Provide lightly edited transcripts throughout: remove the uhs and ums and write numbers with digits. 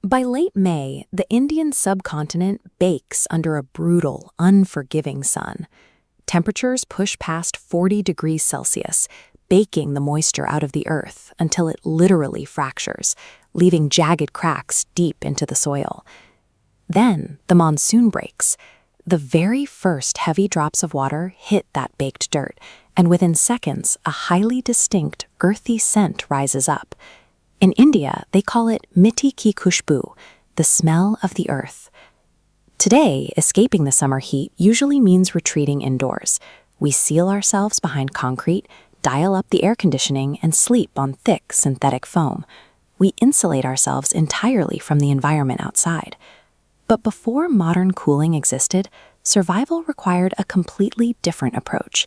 By late May, the Indian subcontinent bakes under a brutal, unforgiving sun. Temperatures push past 40 degrees Celsius, baking the moisture out of the earth until it literally fractures, leaving jagged cracks deep into the soil. Then the monsoon breaks. The very first heavy drops of water hit that baked dirt, and within seconds, a highly distinct, earthy scent rises up. In India, they call it mitti ki khushboo, the smell of the earth. Today, escaping the summer heat usually means retreating indoors. We seal ourselves behind concrete, dial up the air conditioning, and sleep on thick synthetic foam. We insulate ourselves entirely from the environment outside. But before modern cooling existed, survival required a completely different approach.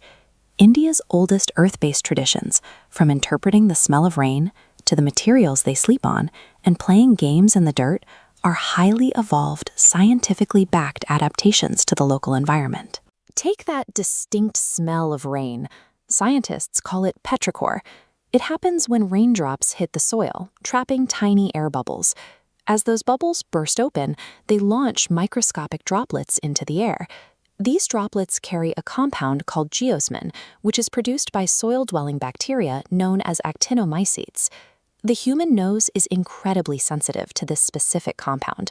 India's oldest earth-based traditions, from interpreting the smell of rain to the materials they sleep on and playing games in the dirt, are highly evolved, scientifically backed adaptations to the local environment. Take that distinct smell of rain. Scientists call it petrichor. It happens when raindrops hit the soil, trapping tiny air bubbles. As those bubbles burst open, they launch microscopic droplets into the air. These droplets carry a compound called geosmin, which is produced by soil-dwelling bacteria known as actinomycetes. The human nose is incredibly sensitive to this specific compound.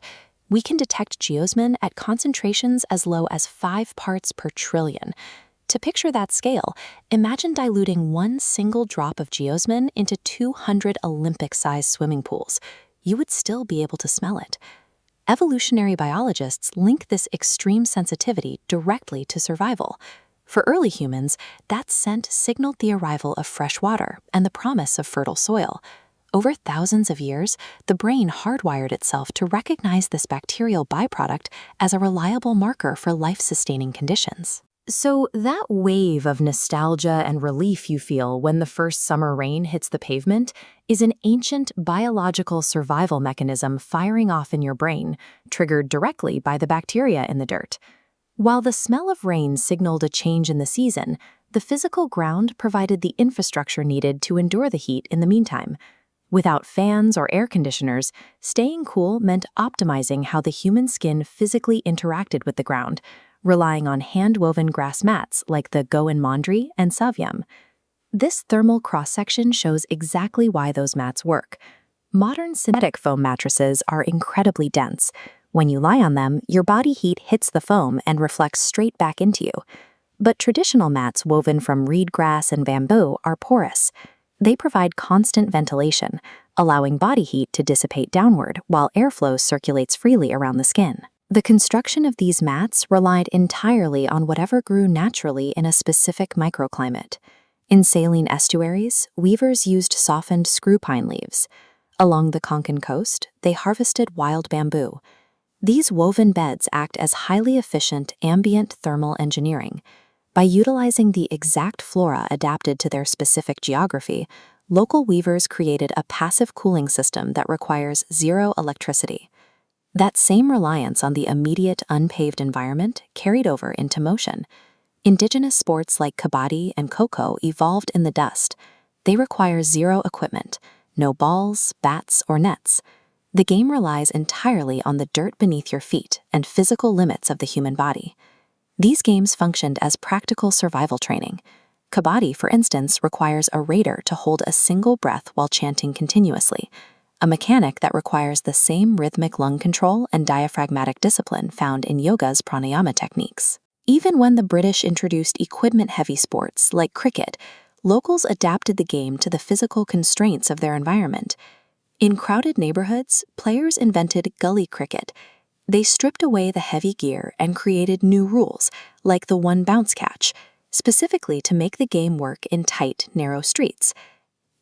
We can detect geosmin at concentrations as low as 5 parts per trillion. To picture that scale, imagine diluting one single drop of geosmin into 200 Olympic-sized swimming pools. You would still be able to smell it. Evolutionary biologists link this extreme sensitivity directly to survival. For early humans, that scent signaled the arrival of fresh water and the promise of fertile soil. Over thousands of years, the brain hardwired itself to recognize this bacterial byproduct as a reliable marker for life-sustaining conditions. So that wave of nostalgia and relief you feel when the first summer rain hits the pavement is an ancient biological survival mechanism firing off in your brain, triggered directly by the bacteria in the dirt. While the smell of rain signaled a change in the season, the physical ground provided the infrastructure needed to endure the heat in the meantime. Without fans or air conditioners, staying cool meant optimizing how the human skin physically interacted with the ground, relying on hand-woven grass mats like the Goan Mondri and Savyam. This thermal cross-section shows exactly why those mats work. Modern synthetic foam mattresses are incredibly dense. When you lie on them, your body heat hits the foam and reflects straight back into you. But traditional mats woven from reed grass and bamboo are porous. They provide constant ventilation, allowing body heat to dissipate downward while airflow circulates freely around the skin. The construction of these mats relied entirely on whatever grew naturally in a specific microclimate. In saline estuaries, weavers used softened screw pine leaves. Along the Konkan coast, they harvested wild bamboo. These woven beds act as highly efficient ambient thermal engineering. By utilizing the exact flora adapted to their specific geography, local weavers created a passive cooling system that requires zero electricity. That same reliance on the immediate unpaved environment carried over into motion. Indigenous sports like kabaddi and kho-kho evolved in the dust. They require zero equipment, no balls, bats, or nets. The game relies entirely on the dirt beneath your feet and physical limits of the human body. These games functioned as practical survival training. Kabaddi, for instance, requires a raider to hold a single breath while chanting continuously, a mechanic that requires the same rhythmic lung control and diaphragmatic discipline found in yoga's pranayama techniques. Even when the British introduced equipment-heavy sports like cricket, locals adapted the game to the physical constraints of their environment. In crowded neighborhoods, players invented gully cricket. They stripped away the heavy gear and created new rules, like the one bounce catch, specifically to make the game work in tight, narrow streets.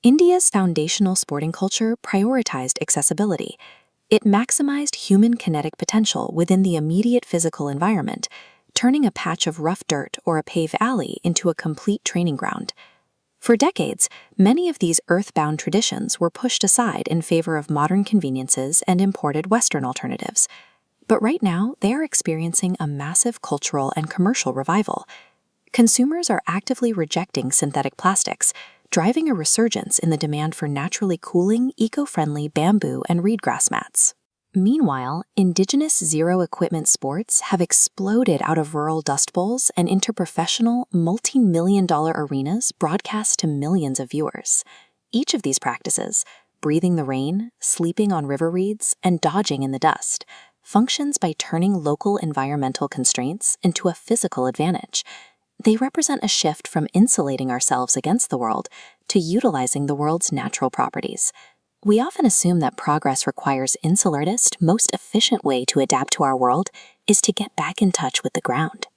India's foundational sporting culture prioritized accessibility. It maximized human kinetic potential within the immediate physical environment, turning a patch of rough dirt or a paved alley into a complete training ground. For decades, many of these earthbound traditions were pushed aside in favor of modern conveniences and imported Western alternatives. But right now, they are experiencing a massive cultural and commercial revival. Consumers are actively rejecting synthetic plastics, driving a resurgence in the demand for naturally cooling, eco-friendly bamboo and reed grass mats. Meanwhile, indigenous zero-equipment sports have exploded out of rural dust bowls and into professional, multi-million-dollar arenas broadcast to millions of viewers. Each of these practices, breathing the rain, sleeping on river reeds, and dodging in the dust, functions by turning local environmental constraints into a physical advantage. They represent a shift from insulating ourselves against the world to utilizing the world's natural properties. We often assume that progress requires insularist, most efficient way to adapt to our world is to get back in touch with the ground.